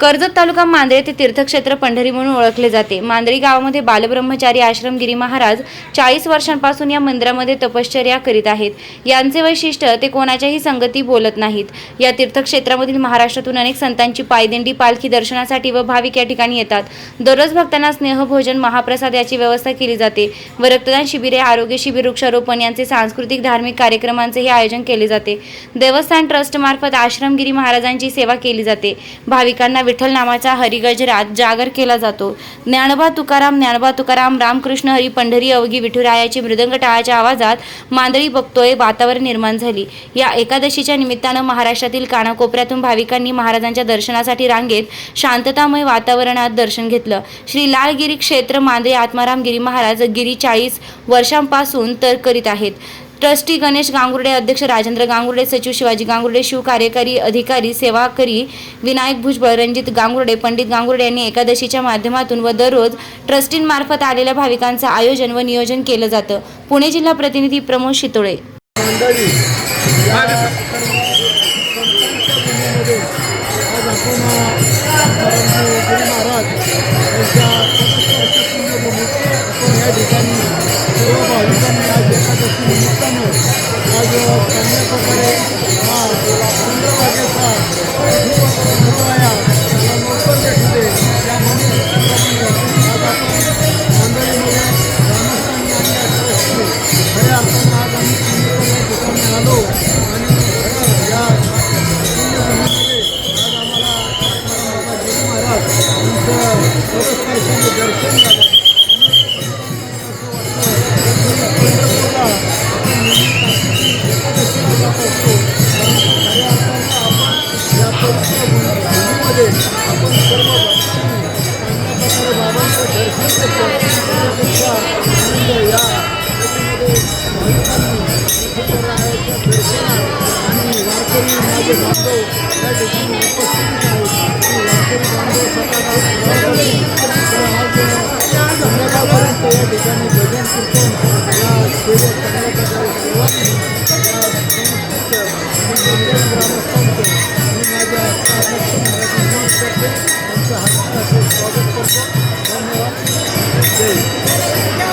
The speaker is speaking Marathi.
कर्जत तालुका मांद्रे ते तीर्थक्षेत्र पंढरी म्हणून ओळखले जाते। मांद्री गावामध्ये बालब्रह्मचारी आश्रम गिरी महाराज 40 वर्षांपासून या मंदिरामध्ये तपश्चर्या करीत आहेत। यांचे वैशिष्ट्य ते कोणाच्याही संगती बोलत नाहीत। या तीर्थक्षेत्रामधील महाराष्ट्रातून अनेक संतांची पायदिंडी पालखी दर्शनासाठी व भाविक या ठिकाणी येतात। दररोज भक्तांना स्नेहभोजन महाप्रसाद याची व्यवस्था केली जाते व रक्तदान शिबिरे, आरोग्य शिबिर, वृक्षारोपण यांचे सांस्कृतिक धार्मिक कार्यक्रमांचे आयोजन केले जाते। देवस्थान ट्रस्ट मार्फत आश्रम गिरी महाराजांची सेवा केली जाते। भाविकांना विठ्ठल नामाचा हरिगजरात जागर केला जातो। ज्ञानोबा तुकाराम रामकृष्ण हरी पंढरी अवघी विठुरायाची मृदंग टाळाच्या आवाजात मांदळी बघतोय वातावरण निर्माण झाली। या एकादशीच्या निमित्तानं महाराष्ट्रातील कानाकोपऱ्यातून भाविकांनी महाराजांच्या दर्शनासाठी रांगेत शांततामय वातावरणात दर्शन घेतलं। श्री लालगिरी क्षेत्र मांद्रे आत्माराम गिरी महाराज गिरी 40 वर्षांपासून तर करीत आहेत। ट्रस्टी गणेश गांगुर्डे, अध्यक्ष राजेंद्र गांगुर्डे, सचिव शिवाजी गांगुर्डे, शिव कार्यकारी अधिकारी सेवाकरी विनायक भुजबळ, रणजित गांगुर्डे, पंडित गांगुर्डे यांनी एकादशीच्या माध्यमातून व दररोज ट्रस्टींमार्फत आलेल्या भाविकांचं आयोजन व नियोजन केलं जातं। पुणे जिल्हा प्रतिनिधी प्रमोद शितोळे। ग्रामस्थांचं